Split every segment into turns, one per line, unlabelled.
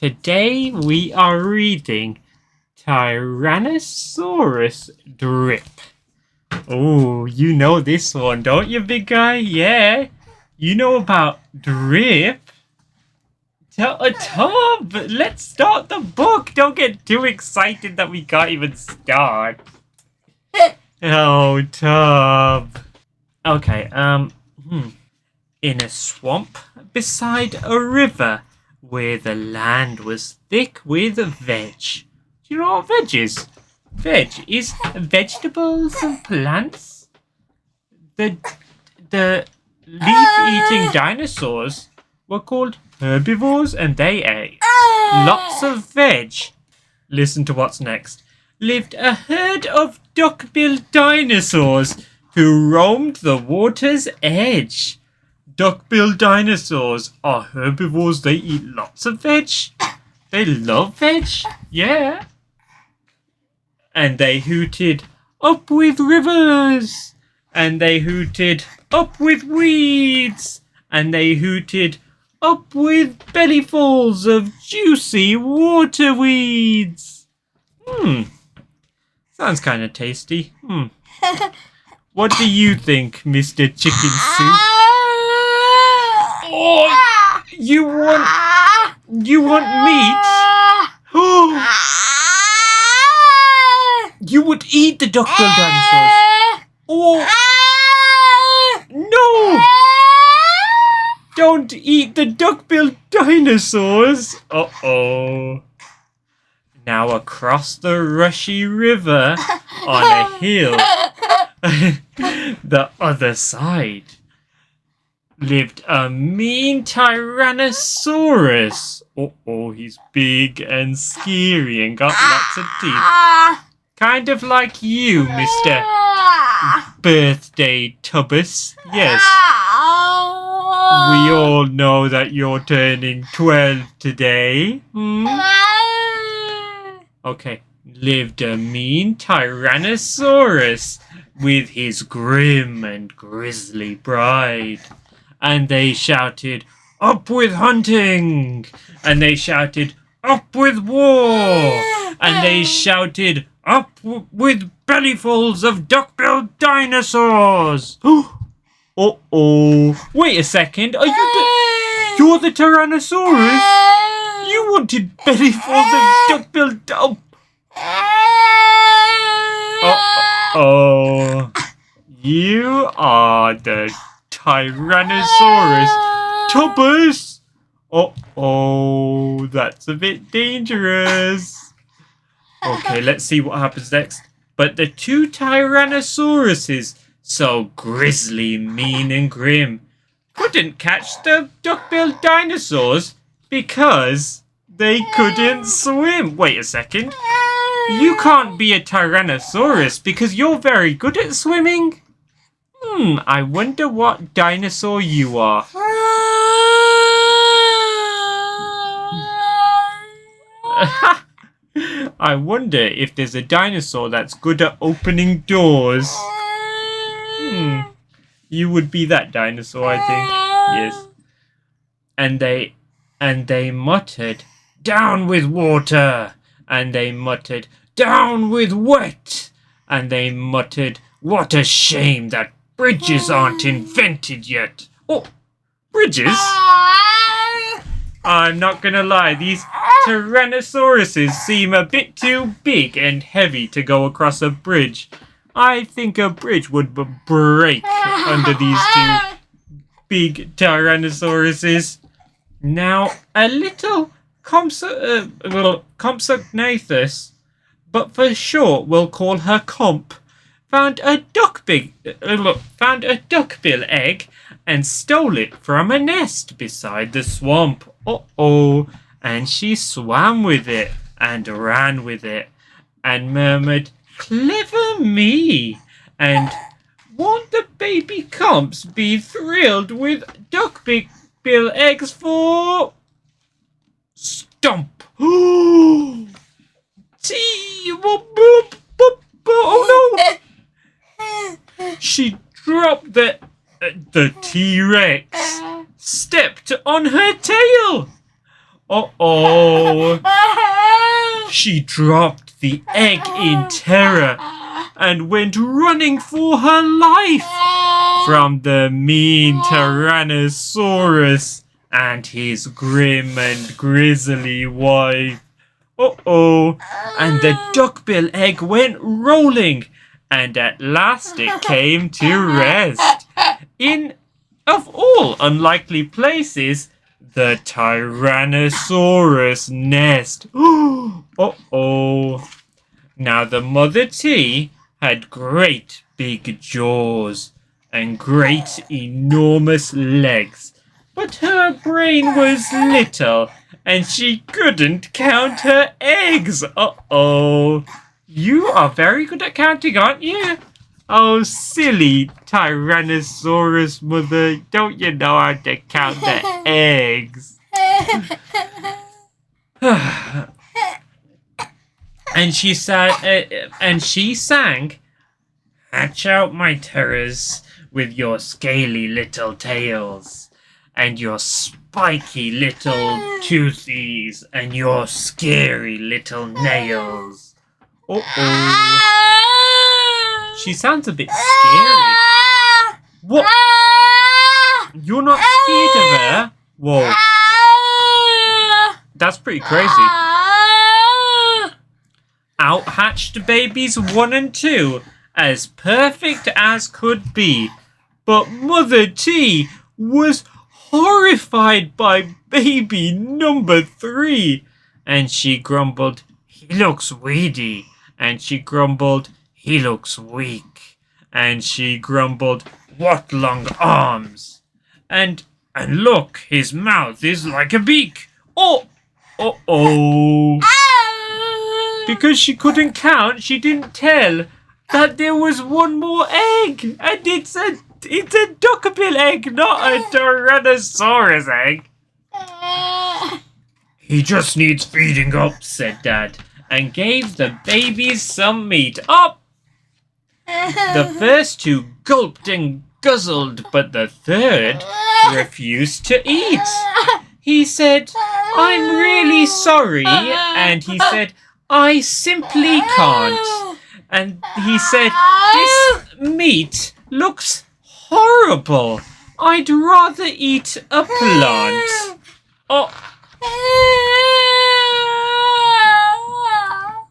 Today we are reading Tyrannosaurus Drip. Oh, you know this one, don't you, big guy? Yeah, you know about Drip. Tom, let's start the book. Don't get too excited that we can't even start. Oh, Tom. Okay, in a swamp beside a river where the land was thick with veg. Do you know what veg is? Veg is vegetables and plants. The leaf-eating dinosaurs were called herbivores and they ate lots of veg. Listen to what's next. Lived a herd of duck-billed dinosaurs who roamed the water's edge. Duck-billed dinosaurs are herbivores. They eat lots of veg. They love veg. Yeah. And they hooted, "Up with rivers!" And they hooted, "Up with weeds!" And they hooted, "Up with bellyfuls of juicy water weeds!" Sounds kind of tasty. What do you think, Mr. Chicken Soup? Oh, you want meat? You would eat the duck-billed dinosaurs. Oh, no! Don't eat the duck-billed dinosaurs. Uh-oh. Now across the rushy river on a hill, the other side, lived a mean Tyrannosaurus. Uh-oh, he's big and scary and got lots of teeth. Kind of like you, Mr. Birthday Tubbus. Yes. We all know that you're turning 12 today. Okay. Lived a mean Tyrannosaurus with his grim and grisly bride. And they shouted, "Up with hunting!" And they shouted, "Up with war!" And they shouted, "Up with bellyfuls of duck-billed dinosaurs!" Uh-oh. Wait a second. You're the Tyrannosaurus? You wanted bellyfuls of duck-billed... Uh-oh. You are the Tyrannosaurus Tubbus. Uh-oh. That's a bit dangerous. Okay, let's see what happens next. But the two Tyrannosauruses, so grisly, mean and grim, couldn't catch the duck-billed dinosaurs because they couldn't swim. Wait a second. You can't be a Tyrannosaurus because you're very good at swimming. I wonder what dinosaur you are. I wonder if there's a dinosaur that's good at opening doors. You would be that dinosaur, I think. Yes. And they muttered, "Down with water!" And they muttered, "Down with wet!" And they muttered, "What a shame that bridges aren't invented yet." Oh, bridges? I'm not gonna lie, these Tyrannosauruses seem a bit too big and heavy to go across a bridge. I think a bridge would break under these two big Tyrannosauruses. Now, a little Compsognathus, but for short we'll call her Comp, found a duckbill egg and stole it from a nest beside the swamp. Uh-oh. And she swam with it and ran with it and murmured, "Clever me! And won't the baby Comps be thrilled with duckbill eggs for..." Stomp! Oh no! She dropped the T-Rex stepped on her tail. Uh-oh. She dropped the egg in terror and went running for her life from the mean Tyrannosaurus and his grim and grisly wife. Uh-oh. And the duckbill egg went rolling, and at last it came to rest in, of all unlikely places, the Tyrannosaurus nest. Uh-oh. Now the mother T had great big jaws and great enormous legs, but her brain was little and she couldn't count her eggs. Uh-oh. You are very good at counting, aren't you? Oh, silly Tyrannosaurus mother, don't you know how to count the eggs? And she sang, "Hatch out, my terrors, with your scaly little tails, and your spiky little toothies, and your scary little nails." Uh-oh. She sounds a bit scary. What? You're not scared of her? Whoa. That's pretty crazy. Out hatched babies 1 and 2, as perfect as could be. But Mother T was horrified by baby number 3. And she grumbled, "He looks weedy." And she grumbled, "He looks weak." And she grumbled, "What long arms." And look, his mouth is like a beak. Oh. Because she couldn't count, she didn't tell that there was one more egg. And it's a duckbill egg, not a Tyrannosaurus egg. "He just needs feeding up," said Dad, and gave the babies some meat. Up! The first 2 gulped and guzzled, but the third refused to eat. He said, "I'm really sorry," and he said, "I simply can't." And he said, "This meat looks horrible. I'd rather eat a plant." Oh.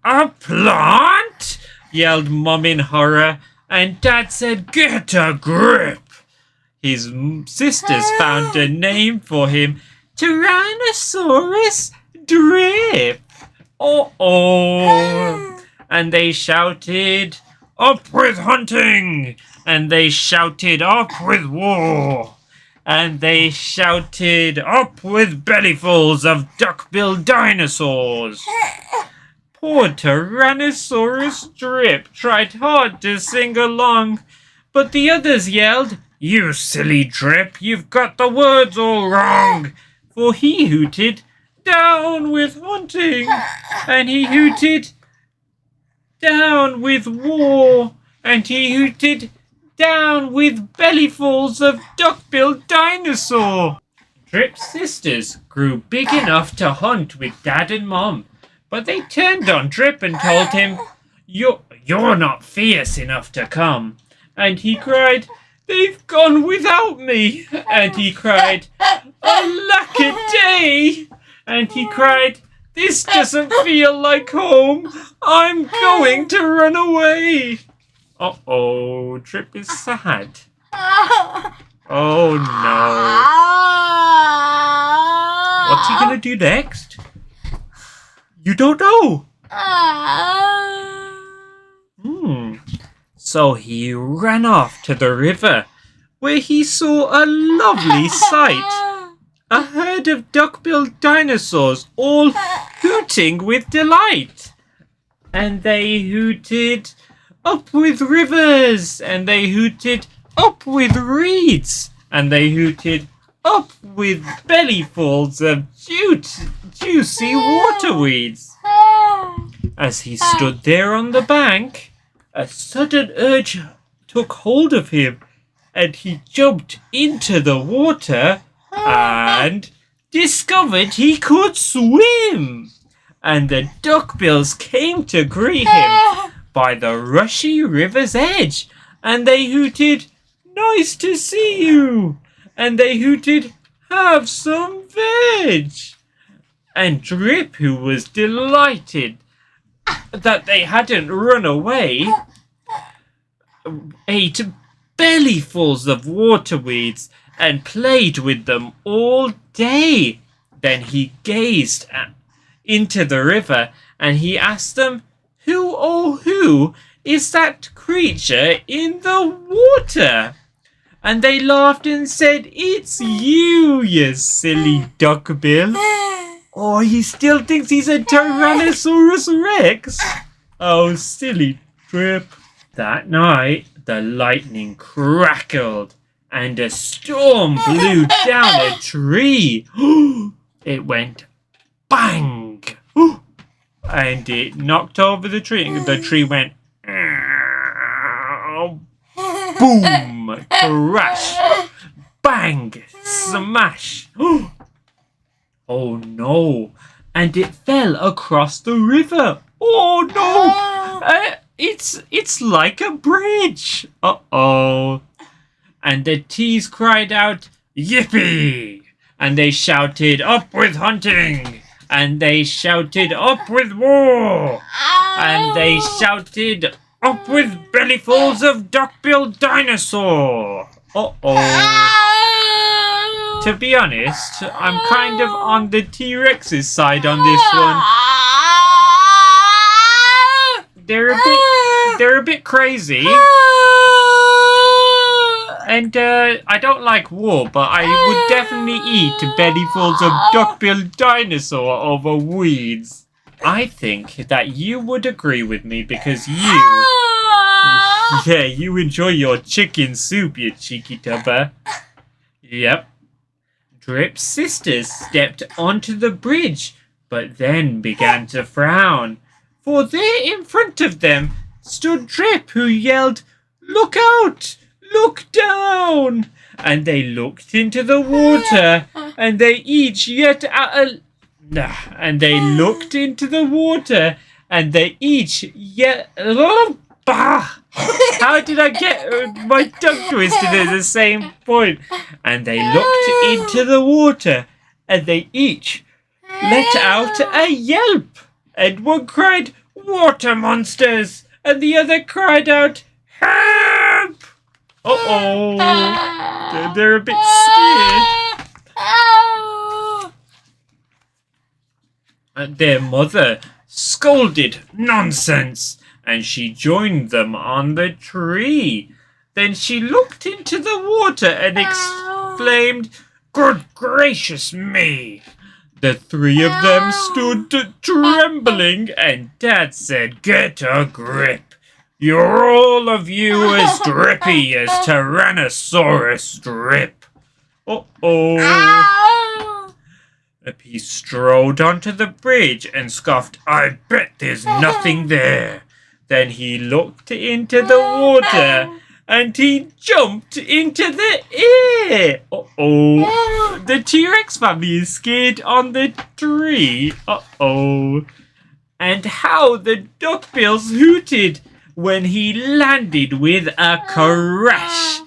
"A plant?" yelled Mum in horror, and Dad said, "Get a grip." His sisters found a name for him, Tyrannosaurus Drip. Uh-oh. And they shouted, "Up with hunting!" And they shouted, "Up with war!" And they shouted, "Up with bellyfuls of duck-billed dinosaurs!" Poor Tyrannosaurus Drip tried hard to sing along, but the others yelled, "You silly Drip, you've got the words all wrong!" For he hooted, "Down with hunting!" And he hooted, "Down with war!" And he hooted, "Down with bellyfuls of duck-billed dinosaur!" Drip's sisters grew big enough to hunt with Dad and Mom, but they turned on Drip and told him, You're not fierce enough to come." And he cried, "They've gone without me." And he cried, "Alack-a-day!" And he cried, "This doesn't feel like home. I'm going to run away." Uh-oh, Drip is sad. Oh no. What's he gonna do next? You don't know. So he ran off to the river, where he saw a lovely sight. A herd of duck-billed dinosaurs all hooting with delight. And they hooted, "Up with rivers!" And they hooted, "Up with reeds!" And they hooted, "Up with bellyfuls of juicy waterweeds!" As he stood there on the bank, a sudden urge took hold of him, and he jumped into the water and discovered he could swim. And the duckbills came to greet him by the rushy river's edge. And they hooted, "Nice to see you." And they hooted, "Have some veg." And Drip, who was delighted that they hadn't run away, ate bellyfuls of waterweeds and played with them all day. Then he gazed into the river and he asked them, who is that creature in the water?" And they laughed and said, "It's you silly duckbill." Oh, he still thinks he's a Tyrannosaurus Rex. Oh, silly Drip. That night, the lightning crackled and a storm blew down a tree. It went bang. And it knocked over the tree. And the tree went boom, crash, bang, smash. Oh no. And it fell across the river. Oh no. It's like a bridge. Uh-oh. And the T's cried out, "Yippee!" And they shouted, "Up with hunting!" And they shouted, "Up with war!" And they shouted, "Up with bellyfuls of duck-billed dinosaur!" Uh-oh. To be honest, I'm kind of on the T-Rex's side on this one. They're a bit crazy. And I don't like war, but I would definitely eat bellyfuls of duck-billed dinosaur over weeds. I think that you would agree with me because you enjoy your chicken soup, you cheeky tubber. Yep. Drip's sisters stepped onto the bridge, but then began to frown. For there in front of them stood Drip, who yelled, "Look out! Look down!" And they looked into the water, and they each looked into the water, and they each how did I get my tongue twisted at the same point? And they looked into the water, and they each let out a yelp. And one cried, "Water monsters!" And the other cried out, "Help!" Uh-oh. They're a bit scared. And their mother scolded, "Nonsense!" And she joined them on the tree. Then she looked into the water and exclaimed, "Good gracious me!" The three of them stood trembling, and Dad said, "Get a grip. You're all of you as drippy as Tyrannosaurus Drip." Uh-oh. He strode onto the bridge and scoffed, "I bet there's nothing there." Then he looked into the water and he jumped into the air. Uh-oh. The T-Rex family is scared on the tree. Uh-oh. And how the duckbills hooted when he landed with a crash.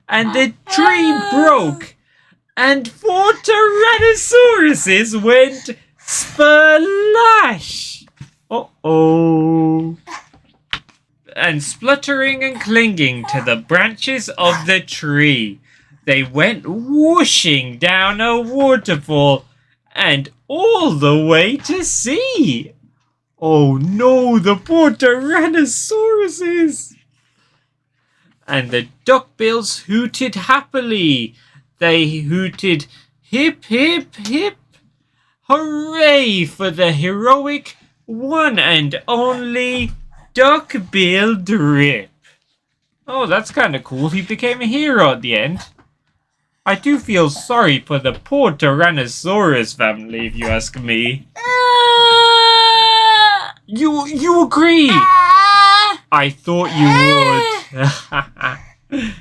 And the tree broke. And 4 Tyrannosauruses went splash. Uh-oh. And spluttering and clinging to the branches of the tree, they went whooshing down a waterfall and all the way to sea. Oh no, the poor Tyrannosauruses! And the duckbills hooted happily. They hooted, "Hip, hip, hip! Hooray for the heroic one and only Duckbill Drip." Oh, that's kind of cool. He became a hero at the end. I do feel sorry for the poor Tyrannosaurus family, if you ask me. You agree? I thought you would.